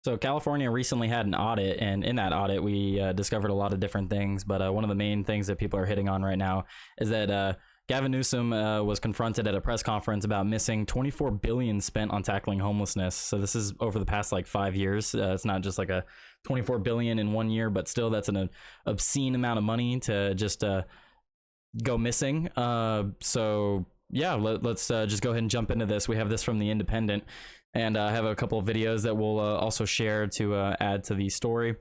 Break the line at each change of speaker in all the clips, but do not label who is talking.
So California recently had an audit, and in that audit, we discovered a lot of different things. But one of the main things that people are hitting on right now is that Gavin Newsom was confronted at a press conference about missing 24 billion spent on tackling homelessness. So this is over the past like 5 years. It's not just like a 24 billion in 1 year, but still that's an obscene amount of money to just go missing. So yeah, let's just go ahead and jump into this. We have this from The Independent, and I have a couple of videos that we'll also share to add to the story.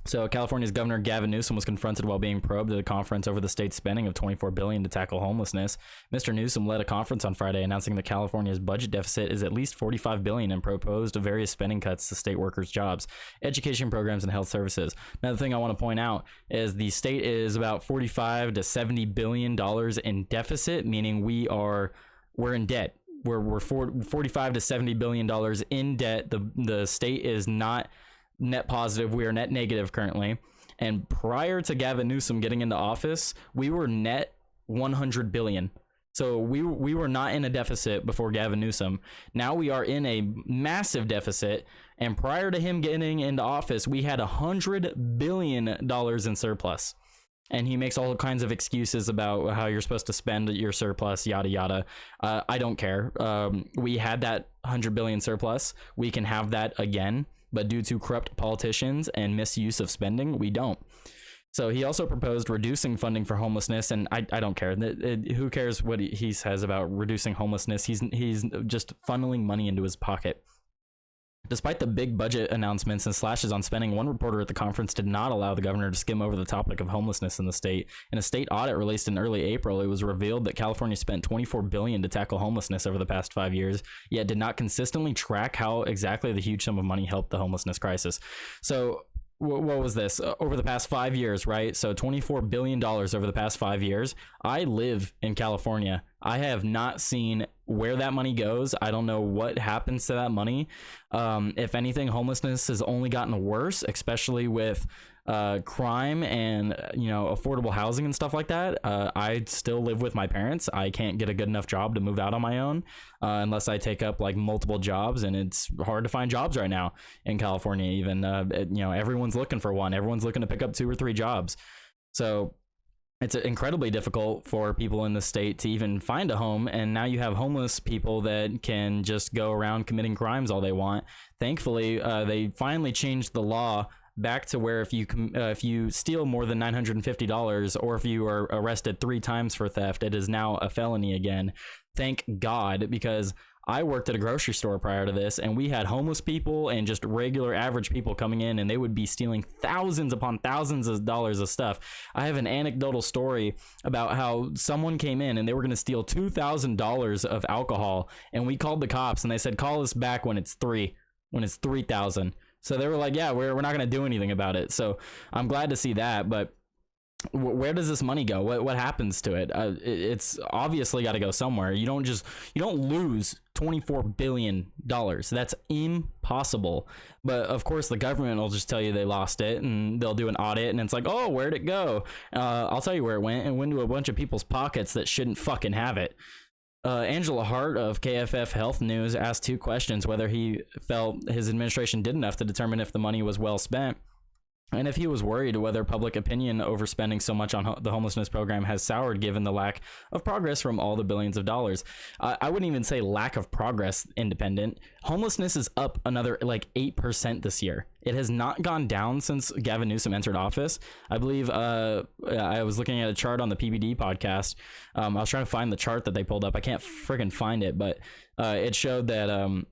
So California's Governor Gavin Newsom was confronted while being probed at a conference over the state's spending of $24 billion to tackle homelessness. Mr. Newsom led a conference on Friday announcing that California's budget deficit is at least $45 billion and proposed various spending cuts to state workers' jobs, education programs, and health services. Another thing I want to point out is the state is about $45 to $70 billion in deficit, meaning we're in debt. We're 45 to $70 billion in debt. The state is not net positive. We are net negative currently. And prior to Gavin Newsom getting into office, we were net 100 billion. So we were not in a deficit before Gavin Newsom. Now we are in a massive deficit. And prior to him getting into office, we had $100 billion in surplus. And he makes all kinds of excuses about how you're supposed to spend your surplus, yada, yada. I don't care. We had that 100 billion surplus. We can have that again. But due to corrupt politicians and misuse of spending, we don't. So he also proposed reducing funding for homelessness, and I don't care. Who cares what he says about reducing homelessness? He's just funneling money into his pocket. Despite the big budget announcements and slashes on spending, one reporter at the conference did not allow the governor to skim over the topic of homelessness in the state. In a state audit released in early April, it was revealed that California spent $24 billion to tackle homelessness over the past 5 years, yet did not consistently track how exactly the huge sum of money helped the homelessness crisis. So what was this over the past 5 years, right? So $24 billion over the past 5 years. I live in California. I have not seen where that money goes. I don't know what happens to that money. If anything, homelessness has only gotten worse, especially with crime and affordable housing and stuff like that. I still live with my parents. I can't get a good enough job to move out on my own unless I take up like multiple jobs, and it's hard to find jobs right now in California. Even everyone's looking for one. Everyone's looking to pick up 2 or 3 jobs. So it's incredibly difficult for people in the state to even find a home, and now you have homeless people that can just go around committing crimes all they want. Thankfully, they finally changed the law back to where if you steal more than $950, or if you are arrested 3 times for theft, it is now a felony again. Thank God, because I worked at a grocery store prior to this, and we had homeless people and just regular average people coming in, and they would be stealing thousands upon thousands of dollars of stuff. I have an anecdotal story about how someone came in and they were going to steal $2,000 of alcohol, and we called the cops, and they said, call us back when it's 3,000. So they were like, yeah, we're not going to do anything about it. So I'm glad to see that, but where does this money go? What happens to it? It's obviously got to go somewhere. You don't lose $24 billion. That's impossible. But of course the government will just tell you they lost it, and they'll do an audit, and it's like, oh, where'd it go? I'll tell you where it went. It went to a bunch of people's pockets that shouldn't fucking have it. Angela Hart of KFF Health News asked 2 questions: whether he felt his administration did enough to determine if the money was well spent, and if he was worried whether public opinion over spending so much on the homelessness program has soured given the lack of progress from all the billions of dollars. I wouldn't even say lack of progress, Independent. Homelessness is up another like 8% this year. It has not gone down since Gavin Newsom entered office. I believe I was looking at a chart on the PBD podcast. I was trying to find the chart that they pulled up. I can't friggin' find it, but it showed that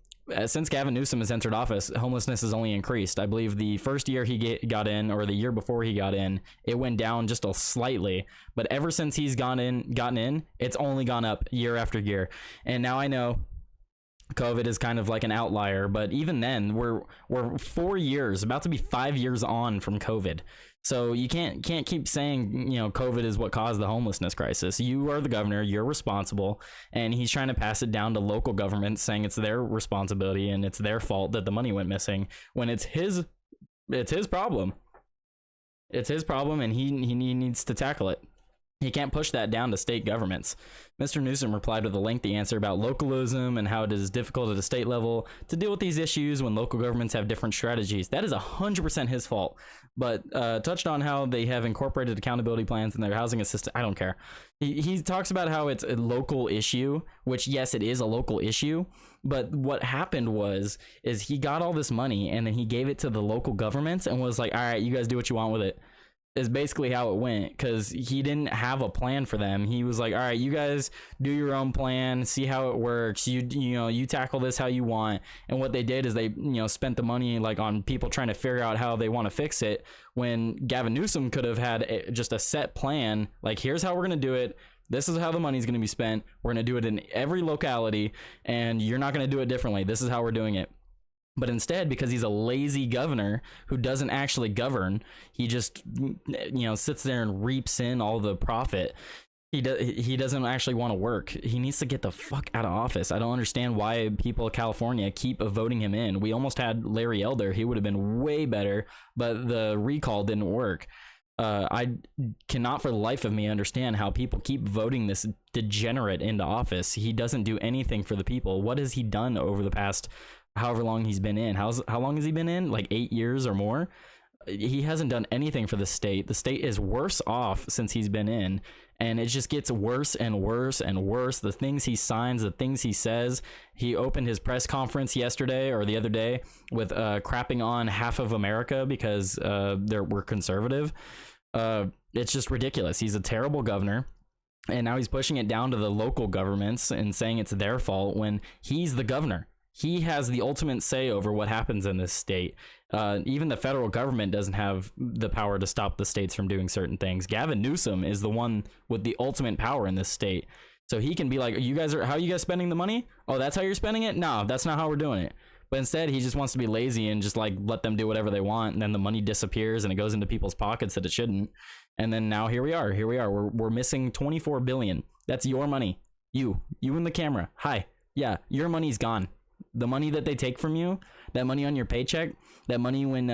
since Gavin Newsom has entered office, homelessness has only increased. I believe the first year he got in, or the year before he got in, it went down just slightly. But ever since he's gotten in, it's only gone up year after year. And now I know COVID is kind of like an outlier, but even then, we're 4 years, about to be 5 years on from COVID. So you can't keep saying, COVID is what caused the homelessness crisis. You are the governor, you're responsible, and he's trying to pass it down to local governments, saying it's their responsibility and it's their fault that the money went missing, when it's his problem. It's his problem, and he needs to tackle it. He can't push that down to state governments. Mr. Newsom replied with a lengthy answer about localism and how it is difficult at a state level to deal with these issues when local governments have different strategies. That is 100% his fault. But touched on how they have incorporated accountability plans in their housing assistance. I don't care. He talks about how it's a local issue, which yes, it is a local issue. But what happened is he got all this money and then he gave it to the local governments and was like, all right, you guys do what you want with it. Is basically how it went, because he didn't have a plan for them. He was like, all right, you guys do your own plan, see how it works, you tackle this how you want. And what they did is they spent the money like on people trying to figure out how they want to fix it, when Gavin Newsom could have had just a set plan, like, here's how we're going to do it, this is how the money's going to be spent, we're going to do it in every locality, and you're not going to do it differently, this is how we're doing it. But instead, because he's a lazy governor who doesn't actually govern, he just sits there and reaps in all the profit. He doesn't actually want to work. He needs to get the fuck out of office. I don't understand why people of California keep voting him in. We almost had Larry Elder. He would have been way better, but the recall didn't work. I cannot for the life of me understand how people keep voting this degenerate into office. He doesn't do anything for the people. What has he done over the past however long he's been in? How long has he been in? Like 8 years or more? He hasn't done anything for the state. The state is worse off since he's been in, and it just gets worse and worse and worse. The things he signs, the things he says. He opened his press conference yesterday or the other day with crapping on half of America because we're conservative. It's just ridiculous. He's a terrible governor. And now he's pushing it down to the local governments and saying it's their fault when he's the governor. He has the ultimate say over what happens in this state. Even the federal government doesn't have the power to stop the states from doing certain things. Gavin Newsom is the one with the ultimate power in this state. So he can be like, how are you guys spending the money? Oh, that's how you're spending it? No, that's not how we're doing it. But instead, he just wants to be lazy and just like let them do whatever they want. And then the money disappears and it goes into people's pockets that it shouldn't. And then now here we are. We're missing $24 billion. That's your money. You in the camera. Hi. Yeah, your money's gone. The money that they take from you, that money on your paycheck, that money when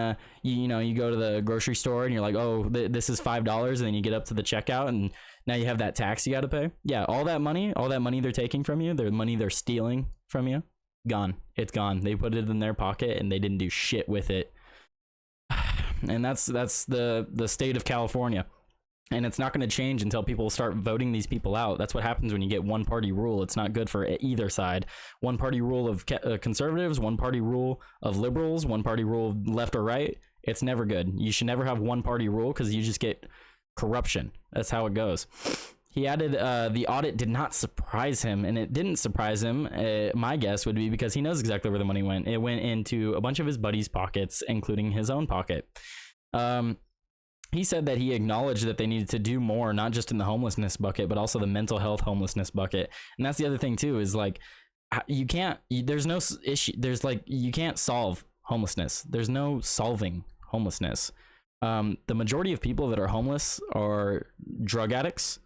you go to the grocery store and you're like, oh, this is $5, and then you get up to the checkout and now you have that tax you got to pay. Yeah, all that money they're taking from you, their money they're stealing from you, gone. It's gone. They put it in their pocket and they didn't do shit with it. And that's the state of California. And it's not going to change until people start voting these people out. That's what happens when you get one party rule. It's not good for either side. One party rule of conservatives, one party rule of liberals, one party rule of left or right. It's never good. You should never have one party rule because you just get corruption. That's how it goes. He added the audit did not surprise him, and it didn't surprise him. My guess would be because he knows exactly where the money went. It went into a bunch of his buddies' pockets, including his own pocket. He said that he acknowledged that they needed to do more, not just in the homelessness bucket, but also the mental health homelessness bucket. And that's the other thing too, is like, there's no issue. There's like, you can't solve homelessness. There's no solving homelessness. The majority of people that are homeless are drug addicts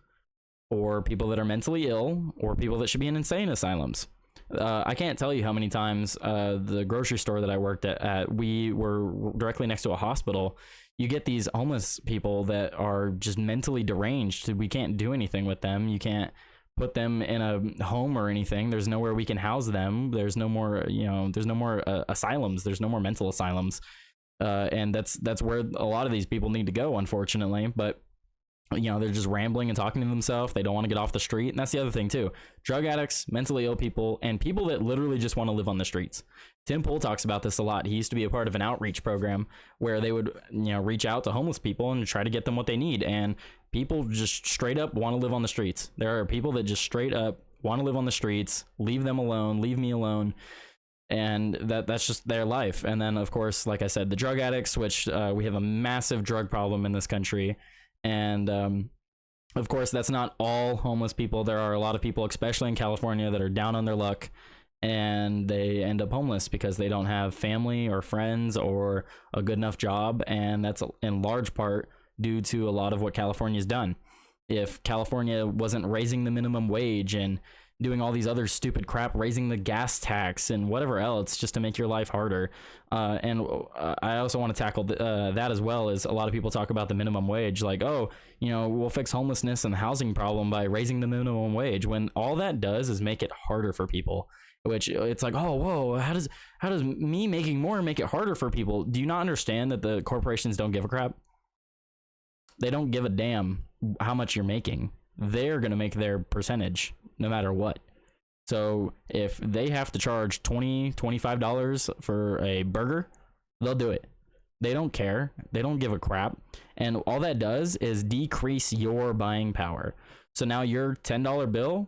or people that are mentally ill or people that should be in insane asylums. I can't tell you how many times the grocery store that I worked at, we were directly next to a hospital. You get these homeless people that are just mentally deranged. We can't do anything with them. You can't put them in a home or anything. There's nowhere we can house them. There's no more, there's no more asylums. There's no more mental asylums. And that's where a lot of these people need to go, unfortunately. But they're just rambling and talking to themselves. They don't want to get off the street. And that's the other thing too. Drug addicts, mentally ill people, and people that literally just want to live on the streets. Tim Pool talks about this a lot. He used to be a part of an outreach program where they would, reach out to homeless people and try to get them what they need. And people just straight up want to live on the streets. There are people that just straight up want to live on the streets. Leave them alone. Leave me alone. And that's just their life. And then, of course, like I said, the drug addicts, which we have a massive drug problem in this country. And of course, that's not all homeless people. There are a lot of people, especially in California, that are down on their luck and they end up homeless because they don't have family or friends or a good enough job. And that's in large part due to a lot of what California's done. If California wasn't raising the minimum wage and doing all these other stupid crap, raising the gas tax and whatever else just to make your life harder. And I also want to tackle that as well. As a lot of people talk about the minimum wage, like, oh, you know, we'll fix homelessness and the housing problem by raising the minimum wage, when all that does is make it harder for people. Which it's like, oh, whoa, how does me making more make it harder for people? Do you not understand that the corporations don't give a crap? They don't give a damn how much you're making. They're going to make their percentage no matter what. So if they have to charge $25 for a burger, they'll do it. They don't care. They don't give a crap. And all that does is decrease your buying power. So now your $10 bill,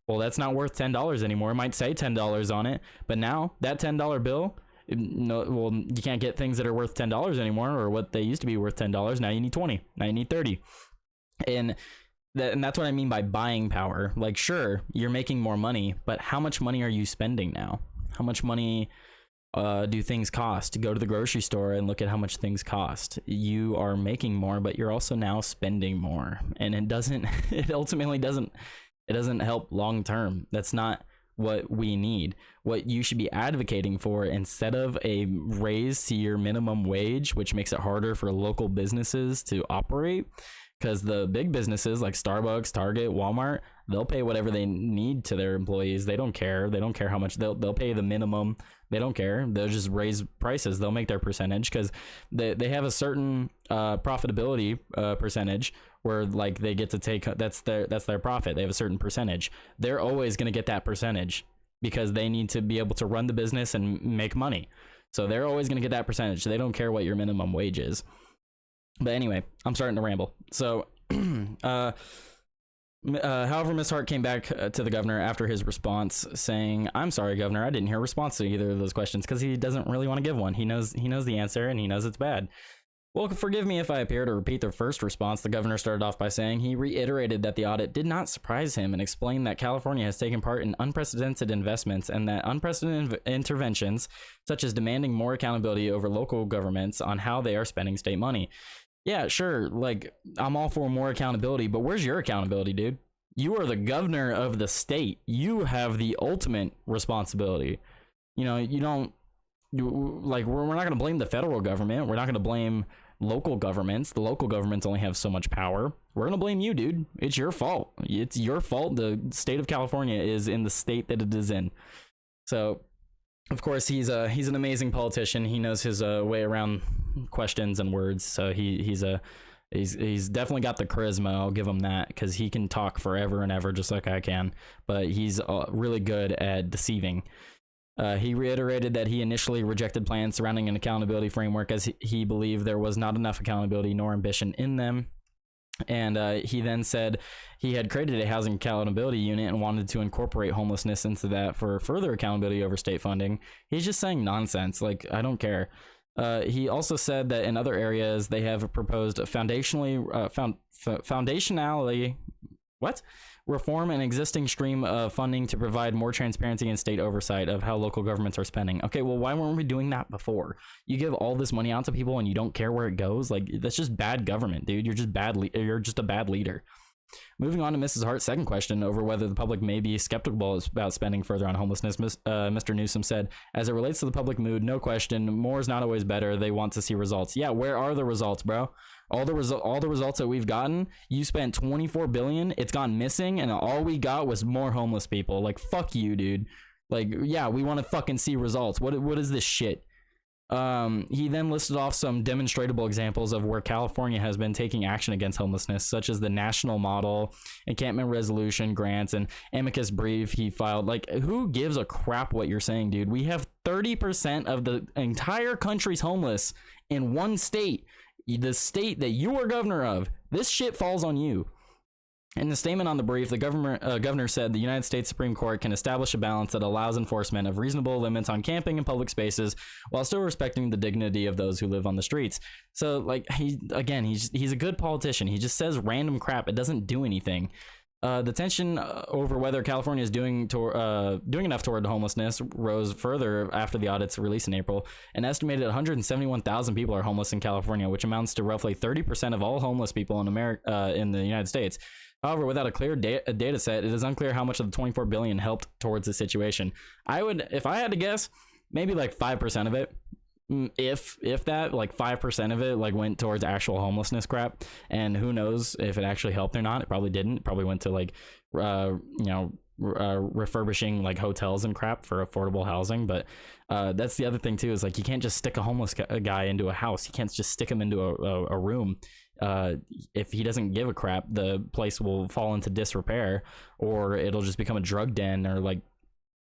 well, that's not worth $10 anymore. It might say $10 on it, but now that $10 bill, no, well, you can't get things that are worth $10 anymore, or what they used to be worth $10. Now you need 20. Now you need 30. And that's what I mean by buying power. Like, sure, you're making more money, but how much money are you spending now? How much money do things cost? Go to the grocery store and look at how much things cost. You are making more, but you're also now spending more, and it ultimately doesn't help long term. That's not what we need. What you should be advocating for, instead of a raise to your minimum wage, which makes it harder for local businesses to operate, because the big businesses like Starbucks, Target, Walmart, they'll pay whatever they need to their employees. They don't care. They don't care how much. They'll pay the minimum. They don't care. They'll just raise prices. They'll make their percentage, because they have a certain profitability percentage where, like, they get to take, that's their profit. They have a certain percentage. They're always going to get that percentage because they need to be able to run the business and make money. So they're always going to get that percentage. They don't care what your minimum wage is. But anyway, I'm starting to ramble. So, however, Miss Hart came back to the governor after his response, saying, "I'm sorry, Governor, I didn't hear a response to either of those questions," because he doesn't really want to give one. He knows the answer, and he knows it's bad. Well, forgive me if I appear to repeat the first response. The governor started off by saying he reiterated that the audit did not surprise him, and explained that California has taken part in unprecedented investments, and that unprecedented interventions, such as demanding more accountability over local governments on how they are spending state money. Yeah, sure, like, I'm all for more accountability, but where's your accountability, dude? You are the governor of the state. You have the ultimate responsibility. You know, we're not going to blame the federal government. We're not going to blame local governments. The local governments only have so much power. We're going to blame you, dude. It's your fault. It's your fault the state of California is in the state that it is in. So, of course, he's an amazing politician. He knows his way around questions and words. So he's definitely got the charisma. I'll give him that, because he can talk forever and ever, just like I can. But he's really good at deceiving. He reiterated that he initially rejected plans surrounding an accountability framework, as he believed there was not enough accountability nor ambition in them. And he then said he had created a housing accountability unit and wanted to incorporate homelessness into that for further accountability over state funding. He's just saying nonsense. Like, I don't care. He also said that in other areas they have proposed foundationally reform an existing stream of funding to provide more transparency and state oversight of how local governments are spending. Okay, well, why weren't we doing that before? You give all this money out to people and you don't care where it goes? Like, that's just bad government, dude. You're just a bad leader. Moving on to Mrs. Hart's second question over whether the public may be skeptical about spending further on homelessness, Mr. Newsom said, "As it relates to the public mood, no question, more is not always better. They want to see results." Yeah, where are the results, bro? All the results that we've gotten, you spent $24 billion, it's gone missing, and all we got was more homeless people. Like, fuck you, dude. Like, yeah, we want to fucking see results. What is this shit? He then listed off some demonstrable examples of where California has been taking action against homelessness, such as the national model, encampment resolution grants, and amicus brief he filed. Like, who gives a crap what you're saying, dude? We have 30% of the entire country's homeless in one state, the state that you are governor of. This shit falls on you. In the statement on the brief, the governor said the United States Supreme Court can establish a balance that allows enforcement of reasonable limits on camping in public spaces while still respecting the dignity of those who live on the streets. So, like, he's a good politician. He just says random crap. It doesn't do anything. The tension over whether California is doing enough toward homelessness rose further after the audit's release in April. An estimated 171,000 people are homeless in California, which amounts to roughly 30% of all homeless people in America, in the United States. However, without a clear data set, it is unclear how much of the 24 billion helped towards the situation. I would, if I had to guess, maybe like 5% of it. If that, like 5% of it like went towards actual homelessness crap, and who knows if it actually helped or not. It probably didn't. It probably went to like refurbishing like hotels and crap for affordable housing. But that's the other thing too, is like you can't just stick a homeless guy into a house. You can't just stick him into a room. If he doesn't give a crap, the place will fall into disrepair, or it'll just become a drug den. Or like,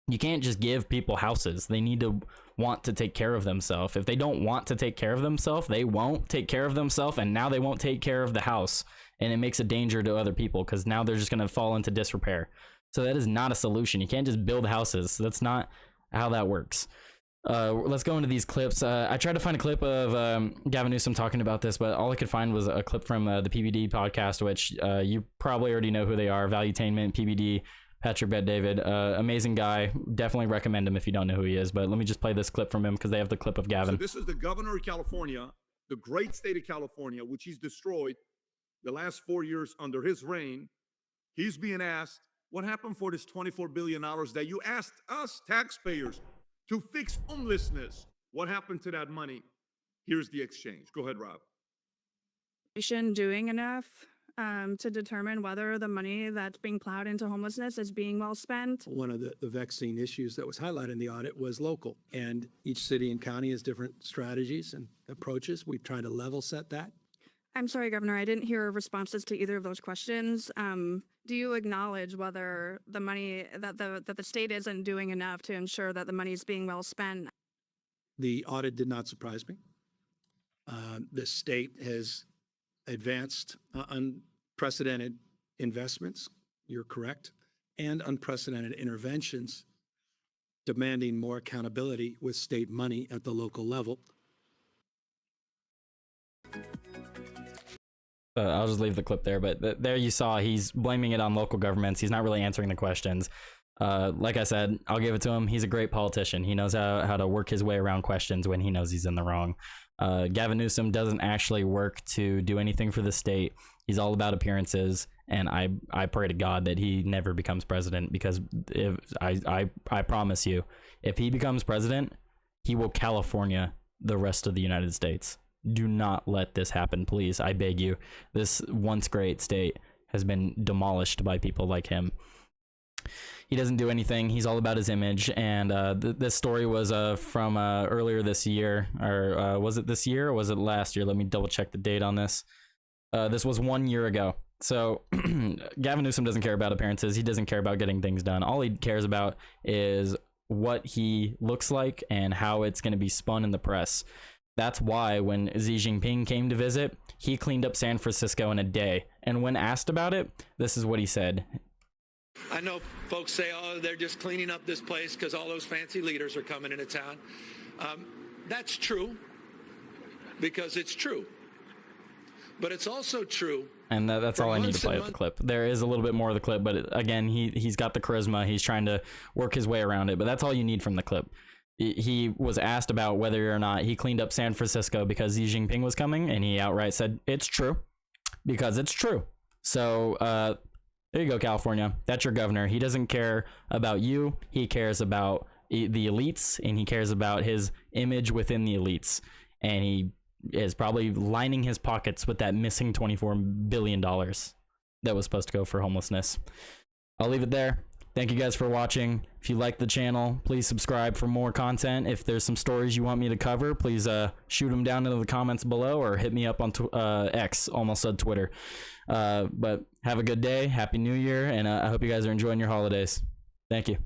you can't just give people houses. They need to want to take care of themselves. If they don't want to take care of themselves, they won't take care of themselves, and now they won't take care of the house, and it makes a danger to other people because now they're just going to fall into disrepair. So that is not a solution. You can't just build houses. That's not how that works. Let's go into these clips. I tried to find a clip of Gavin Newsom talking about this, but all I could find was a clip from the PBD podcast, which you probably already know who they are. Valuetainment, PBD, Patrick Bet-David, amazing guy. Definitely recommend him if you don't know who he is. But let me just play this clip from him because they have the clip of Gavin.
So this is the governor of California, the great state of California, which he's destroyed the last 4 years under his reign. He's being asked, what happened for this $24 billion that you asked us taxpayers to fix homelessness? What happened to that money? Here's the exchange. Go ahead, Rob.
Doing enough to determine whether the money that's being plowed into homelessness is being well spent?
One of the vexing issues that was highlighted in the audit was local, and each city and county has different strategies and approaches. We've tried to level set that.
I'm sorry, Governor, I didn't hear responses to either of those questions. Do you acknowledge whether the money that the state isn't doing enough to ensure that the money is being well spent?
The audit did not surprise me. The state has advanced unprecedented investments, you're correct, and unprecedented interventions demanding more accountability with state money at the local level.
I'll just leave the clip there, but there you saw he's blaming it on local governments. He's not really answering the questions. Like I said, I'll give it to him. He's a great politician. He knows how to work his way around questions when he knows he's in the wrong. Gavin Newsom doesn't actually work to do anything for the state. He's all about appearances, and I pray to God that he never becomes president, because if I promise you, if he becomes president, he will California the rest of the United States. Do not let this happen, please. I beg you. This once great state has been demolished by people like him. He doesn't do anything. He's all about his image. And this story was from earlier this year, or was it this year or was it last year? Let me double check the date on this. This was 1 year ago. So Gavin Newsom doesn't care about appearances. He doesn't care about getting things done. All he cares about is what he looks like and how it's going to be spun in the press. That's why when Xi Jinping came to visit, he cleaned up San Francisco in a day. And when asked about it, this is what he said.
I know folks say, oh, they're just cleaning up this place because all those fancy leaders are coming into town. That's true, because it's true. But it's also true. And
that's all I need to play with the clip. There is a little bit more of the clip, but again, he's got the charisma. He's trying to work his way around it, but that's all you need from the clip. He was asked about whether or not he cleaned up San Francisco because Xi Jinping was coming, and he outright said, it's true, because it's true. So there you go, California. That's your governor. He doesn't care about you. He cares about the elites, and he cares about his image within the elites. And he is probably lining his pockets with that missing $24 billion that was supposed to go for homelessness. I'll leave it there. Thank you guys for watching. If you like the channel, please subscribe for more content. If there's some stories you want me to cover, please shoot them down into the comments below, or hit me up on X, almost said Twitter. But have a good day. Happy New Year. And I hope you guys are enjoying your holidays. Thank you.